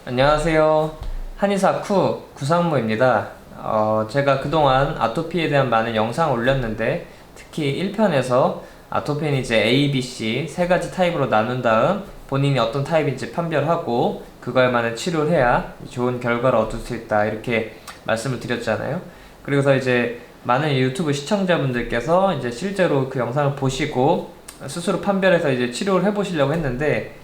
안녕하세요. 한의사 구상모입니다. 제가 그동안 아토피에 대한 많은 영상을 올렸는데 특히 1편에서 아토피는 이제 A, B, C 세 가지 타입으로 나눈 다음 본인이 어떤 타입인지 판별하고 그거에 맞는 치료를 해야 좋은 결과를 얻을 수 있다 이렇게 말씀을 드렸잖아요. 그리고서 이제 많은 유튜브 시청자분들께서 이제 실제로 그 영상을 보시고 스스로 판별해서 이제 치료를 해보시려고 했는데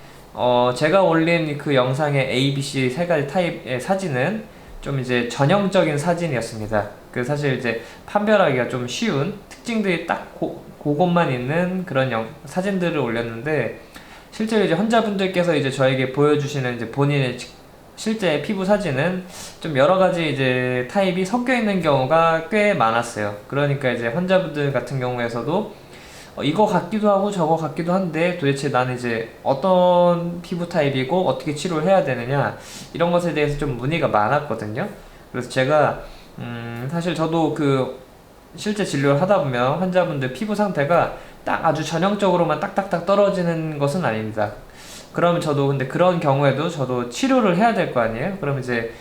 제가 올린 그 영상의 A, B, C 세 가지 타입의 사진은 좀 이제 전형적인 사진이었습니다. 그 사실 이제 판별하기가 좀 쉬운 특징들이 딱 그것만 있는 그런 사진들을 올렸는데 실제로 이제 환자분들께서 이제 저에게 보여주시는 이제 본인의 실제 피부 사진은 좀 여러 가지 이제 타입이 섞여 있는 경우가 꽤 많았어요. 그러니까 이제 환자분들 같은 경우에서도 이거 같기도 하고 저거 같기도 한데 도대체 나는 이제 어떤 피부 타입이고 어떻게 치료를 해야 되느냐 이런 것에 대해서 좀 문의가 많았거든요. 그래서 제가 사실 저도 그 실제 진료를 하다 보면 환자분들 피부 상태가 딱 아주 전형적으로만 딱딱딱 떨어지는 것은 아닙니다. 그러면 저도 근데 그런 경우에도 저도 치료를 해야 될 거 아니에요? 그럼 이제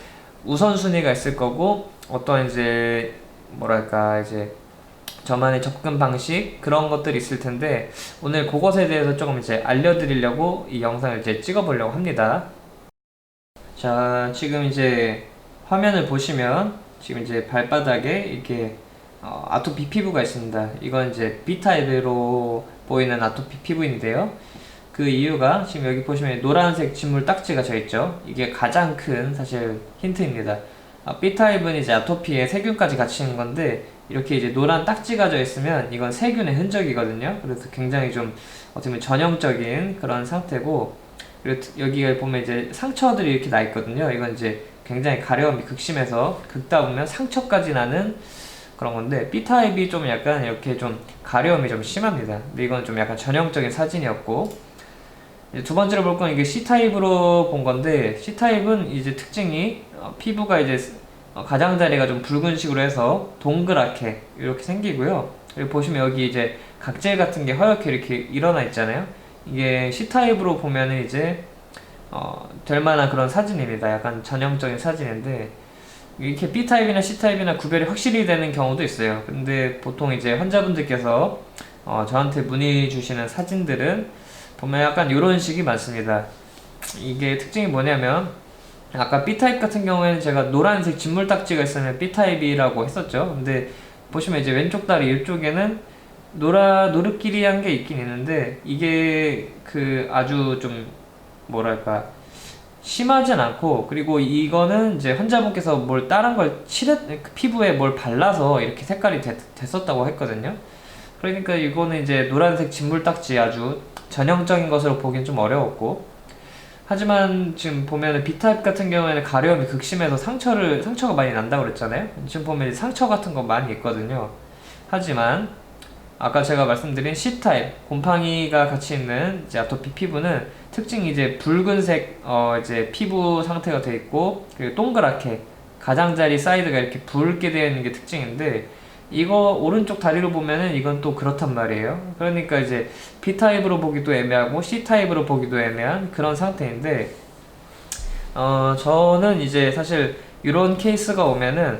우선순위가 있을 거고 어떤 이제 뭐랄까 이제 저만의 접근 방식 그런 것들이 있을 텐데 오늘 그것에 대해서 조금 이제 알려드리려고 이 영상을 이제 찍어보려고 합니다. 자, 지금 이제 화면을 보시면 지금 이제 발바닥에 이렇게 아토피 피부가 있습니다. 이건 이제 B타입으로 보이는 아토피 피부인데요. 그 이유가 지금 여기 보시면 노란색 진물 딱지가 져 있죠. 이게 가장 큰 사실 힌트입니다. B타입은 이제 아토피에 세균까지 같이 있는 건데 이렇게 이제 노란 딱지가 져 있으면 이건 세균의 흔적이거든요. 그래서 굉장히 좀 어떻게 보면 전형적인 그런 상태고 그리고 여기에 보면 이제 상처들이 이렇게 나 있거든요. 이건 이제 굉장히 가려움이 극심해서 긁다 보면 상처까지 나는 그런 건데 B타입이 좀 약간 이렇게 좀 가려움이 좀 심합니다. 근데 이건 좀 약간 전형적인 사진이었고 두 번째로 볼 건 이게 C타입으로 본 건데 C타입은 이제 특징이 피부가 이제 가장자리가 좀 붉은식으로 해서 동그랗게 이렇게 생기고요. 그리고 보시면 여기 이제 각질 같은 게 허옇게 이렇게 일어나 있잖아요. 이게 C타입으로 보면은 이제 될 만한 그런 사진입니다. 약간 전형적인 사진인데 이렇게 B타입이나 C타입이나 구별이 확실히 되는 경우도 있어요. 근데 보통 이제 환자분들께서 저한테 문의 주시는 사진들은 보면 약간 이런 식이 많습니다. 이게 특징이 뭐냐면 아까 B타입 같은 경우에는 제가 노란색 진물딱지가 있으면 B타입이라고 했었죠. 근데 보시면 이제 왼쪽 다리 이쪽에는 노릇끼리한 게 있긴 있는데 이게 그 아주 좀 뭐랄까 심하진 않고 그리고 이거는 이제 환자분께서 뭘 다른 걸 피부에 뭘 발라서 이렇게 색깔이 됐었다고 했거든요. 그러니까 이거는 이제 노란색 진물딱지 아주 전형적인 것으로 보긴 좀 어려웠고 하지만 지금 보면은 B타입 같은 경우에는 가려움이 극심해서 상처가 많이 난다고 그랬잖아요. 지금 보면 상처 같은 거 많이 있거든요. 하지만 아까 제가 말씀드린 C타입 곰팡이가 같이 있는 이제 아토피 피부는 특징이 이제 붉은색 이제 피부 상태가 돼 있고 그리고 동그랗게 가장자리 사이드가 이렇게 붉게 되어 있는 게 특징인데 이거 오른쪽 다리로 보면은 이건 또 그렇단 말이에요. 그러니까 이제 B타입으로 보기도 애매하고 C타입으로 보기도 애매한 그런 상태인데 저는 이제 사실 이런 케이스가 오면은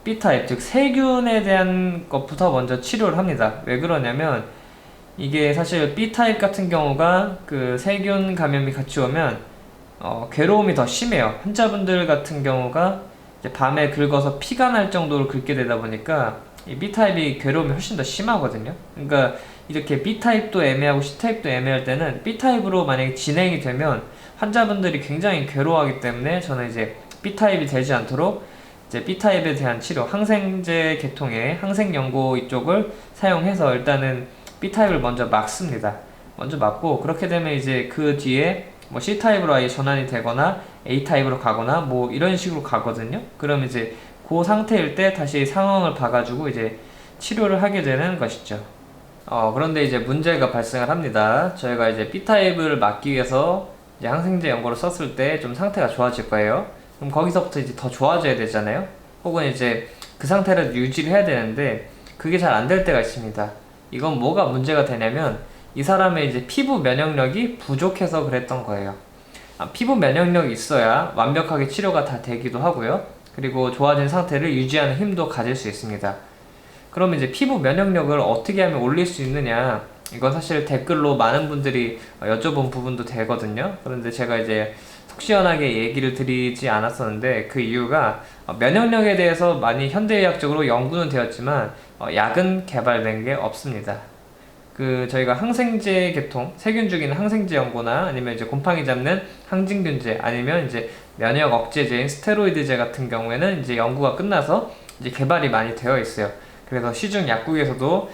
B타입 즉 세균에 대한 것부터 먼저 치료를 합니다. 왜 그러냐면 이게 사실 B타입 같은 경우가 그 세균 감염이 같이 오면 괴로움이 더 심해요. 환자분들 같은 경우가 이제 밤에 긁어서 피가 날 정도로 긁게 되다 보니까 이 B타입이 괴로움이 훨씬 더 심하거든요. 그러니까 이렇게 B타입도 애매하고 C타입도 애매할 때는 B타입으로 만약에 진행이 되면 환자분들이 굉장히 괴로워하기 때문에 저는 이제 B타입이 되지 않도록 이제 B타입에 대한 치료, 항생제 계통의 항생연고 이쪽을 사용해서 일단은 B타입을 먼저 막습니다. 먼저 막고 그렇게 되면 이제 그 뒤에 뭐 C타입으로 아예 전환이 되거나 A타입으로 가거나 뭐 이런 식으로 가거든요. 그럼 이제 그 상태일 때 다시 상황을 봐가지고 이제 치료를 하게 되는 것이죠. 그런데 이제 문제가 발생을 합니다. 저희가 이제 B타입을 막기 위해서 이제 항생제 연고를 썼을 때 좀 상태가 좋아질 거예요. 그럼 거기서부터 이제 더 좋아져야 되잖아요. 혹은 이제 그 상태를 유지를 해야 되는데 그게 잘 안 될 때가 있습니다. 이건 뭐가 문제가 되냐면 이 사람의 이제 피부 면역력이 부족해서 그랬던 거예요. 피부 면역력이 있어야 완벽하게 치료가 다 되기도 하고요. 그리고 좋아진 상태를 유지하는 힘도 가질 수 있습니다. 그러면 이제 피부 면역력을 어떻게 하면 올릴 수 있느냐? 이건 사실 댓글로 많은 분들이 여쭤본 부분도 되거든요. 그런데 제가 이제 속 시원하게 얘기를 드리지 않았었는데 그 이유가 면역력에 대해서 많이 현대의학적으로 연구는 되었지만 약은 개발된 게 없습니다. 저희가 항생제 계통, 세균 죽이는 항생제 연고나 아니면 이제 곰팡이 잡는 항진균제 아니면 이제 면역 억제제인 스테로이드제 같은 경우에는 이제 연구가 끝나서 이제 개발이 많이 되어 있어요. 그래서 시중 약국에서도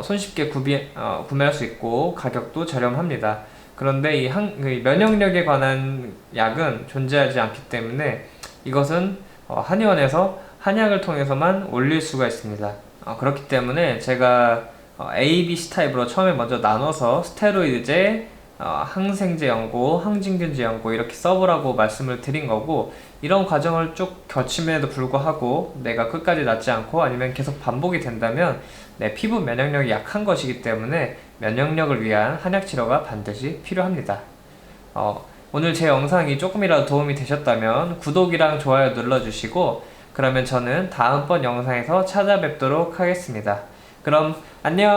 손쉽게 구매할 수 있고 가격도 저렴합니다. 그런데 그 면역력에 관한 약은 존재하지 않기 때문에 이것은 한의원에서 한약을 통해서만 올릴 수가 있습니다. 그렇기 때문에 제가 A, B, C 타입으로 처음에 먼저 나눠서 스테로이드제, 항생제 연고, 항진균제 연고 이렇게 써보라고 말씀을 드린 거고, 이런 과정을 쭉 거침에도 불구하고 내가 끝까지 낫지 않고 아니면 계속 반복이 된다면 내 피부 면역력이 약한 것이기 때문에 면역력을 위한 한약 치료가 반드시 필요합니다. 오늘 제 영상이 조금이라도 도움이 되셨다면 구독이랑 좋아요 눌러주시고, 그러면 저는 다음번 영상에서 찾아뵙도록 하겠습니다. 그럼 안녕.